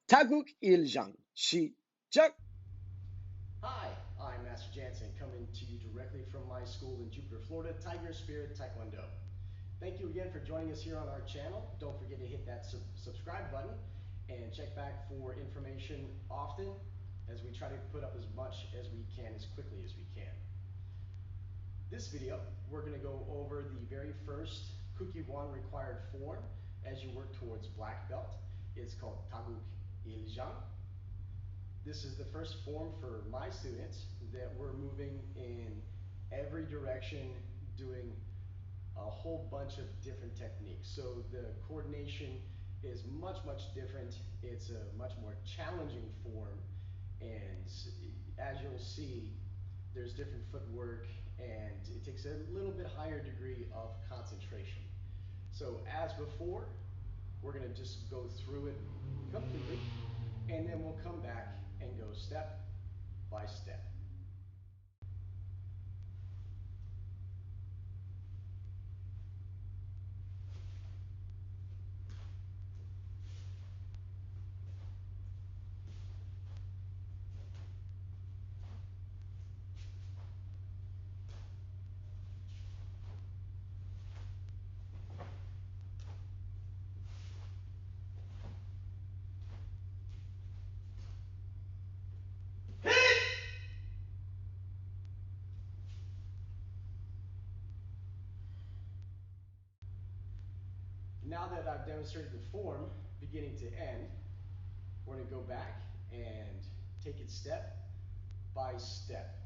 Taegeuk Jang. 시작. Hi, I'm Master Jansen, coming to you directly from my school in Jupiter, Florida, Tiger Spirit Taekwondo. Thank you again for joining us here on our channel. Don't forget to hit that subscribe button and check back for information often as we try to put up as much as we can as quickly as we can. This video, we're going to go over the very first Kukkiwon required form as you work towards black belt. It's called Taegeuk Jang. This is the first form for my students that we're moving in every direction, doing a whole bunch of different techniques. So the coordination is much different. It's a much more challenging form. And as you'll see, there's different footwork and it takes a little bit higher degree of concentration. So as before, we're gonna just go through it completely and then we'll come back and go step by step. Now that I've demonstrated the form beginning to end, we're going to go back and take it step by step.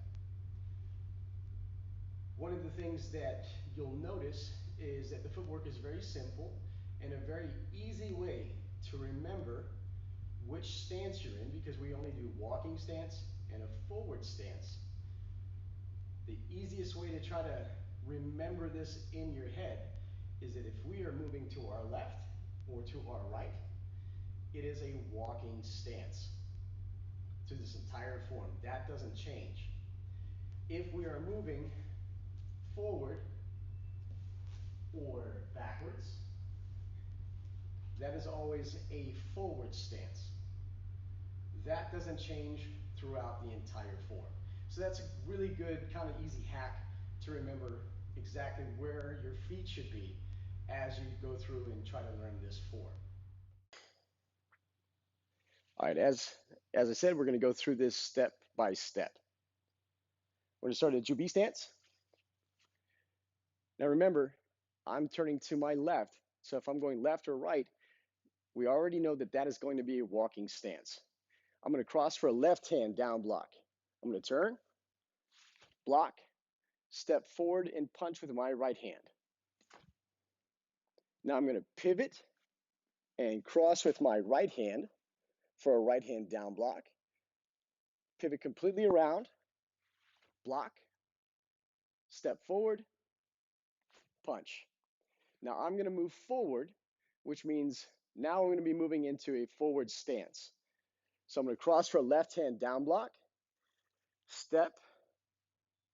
One of the things that you'll notice is that the footwork is very simple and a very easy way to remember which stance you're in, because we only do walking stance and a forward stance. The easiest way to try to remember this in your head is that if we are moving to our left or to our right, it is a walking stance through this entire form. That doesn't change. If we are moving forward or backwards, that is always a forward stance. That doesn't change throughout the entire form. So that's a really good, kind of easy hack to remember exactly where your feet should be as you go through and try to learn this form. All right, as I said, we're going to go through this step by step. We're going to start at Jubi stance. Now remember, I'm turning to my left, so if I'm going left or right, we already know that that is going to be a walking stance. I'm going to cross for a left hand down block. I'm going to turn, block, step forward, and punch with my right hand. Now I'm going to pivot and cross with my right hand for a right hand down block. Pivot completely around, block, step forward, punch. Now I'm going to move forward, which means now I'm going to be moving into a forward stance. So I'm going to cross for a left hand down block, step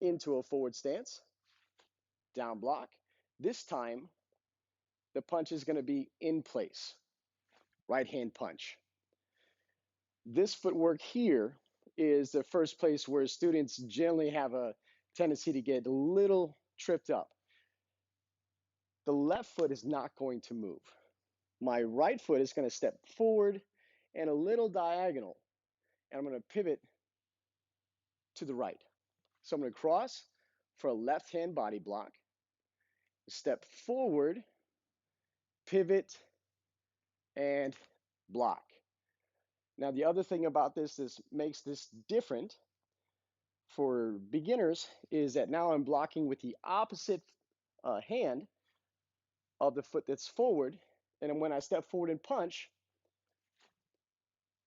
into a forward stance, down block. This time, the punch is going to be in place, right hand punch. This footwork here is the first place where students generally have a tendency to get a little tripped up. The left foot is not going to move. My right foot is going to step forward and a little diagonal, and I'm going to pivot to the right. So I'm going to cross for a left hand body block, step forward, pivot, and block. Now, the other thing about this makes this different for beginners is that now I'm blocking with the opposite hand of the foot that's forward. And when I step forward and punch,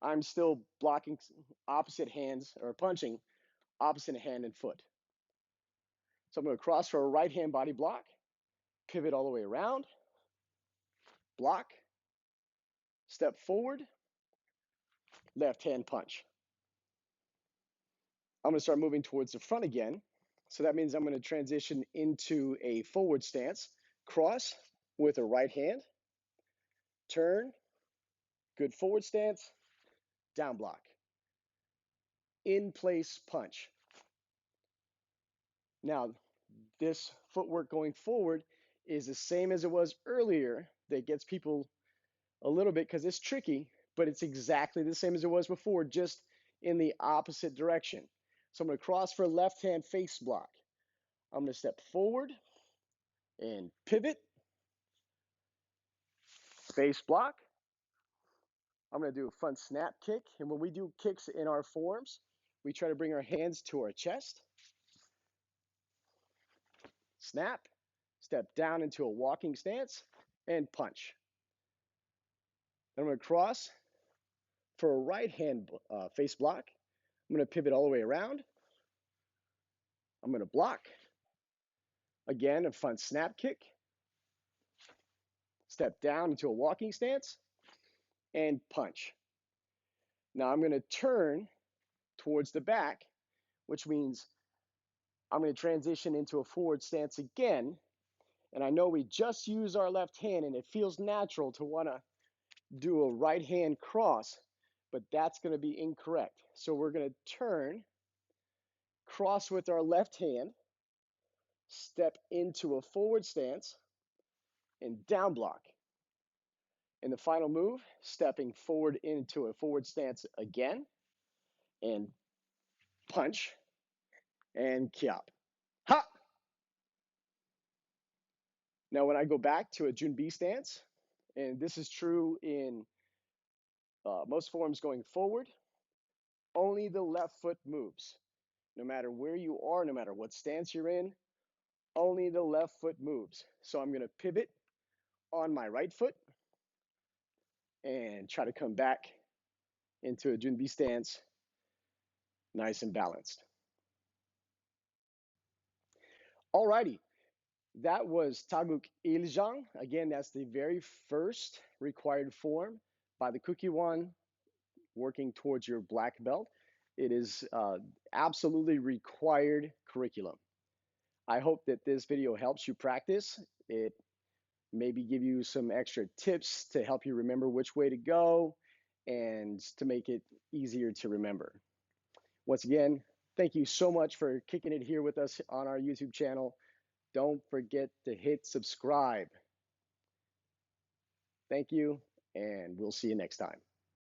I'm still blocking opposite hands or punching opposite hand and foot. So I'm going to cross for a right hand body block, pivot all the way around, block, step forward, left hand punch. I'm going to start moving towards the front again. So that means I'm going to transition into a forward stance, cross with a right hand, turn, good forward stance, down block, in place punch. Now, this footwork going forward is the same as it was earlier. That gets people a little bit because it's tricky, but it's exactly the same as it was before, just in the opposite direction. So I'm going to cross for a left hand face block. I'm going to step forward and pivot, face block. I'm going to do a front snap kick. And when we do kicks in our forms, we try to bring our hands to our chest. Snap, step down into a walking stance, and punch. Then I'm going to cross for a right hand face block. I'm going to pivot all the way around. I'm going to block. Again, a front snap kick. Step down into a walking stance and punch. Now I'm going to turn towards the back, which means I'm going to transition into a forward stance again. And I know we just use our left hand and it feels natural to want to do a right hand cross, but that's going to be incorrect. So we're going to turn, cross with our left hand, step into a forward stance, and down block. In the final move, stepping forward into a forward stance again, and punch, and kiap. Ha! Now when I go back to a Junbi stance, and this is true in most forms going forward, only the left foot moves. No matter where you are, no matter what stance you're in, only the left foot moves. So I'm going to pivot on my right foot and try to come back into a Junbi stance, nice and balanced. Alrighty, that was Taegeuk Jang. Again, that's the very first required form by the Kukkiwon working towards your black belt. It is absolutely required curriculum. I hope that this video helps you practice. It maybe give you some extra tips to help you remember which way to go and to make it easier to remember. Once again, thank you so much for kicking it here with us on our YouTube channel. Don't forget to hit subscribe. Thank you, and we'll see you next time.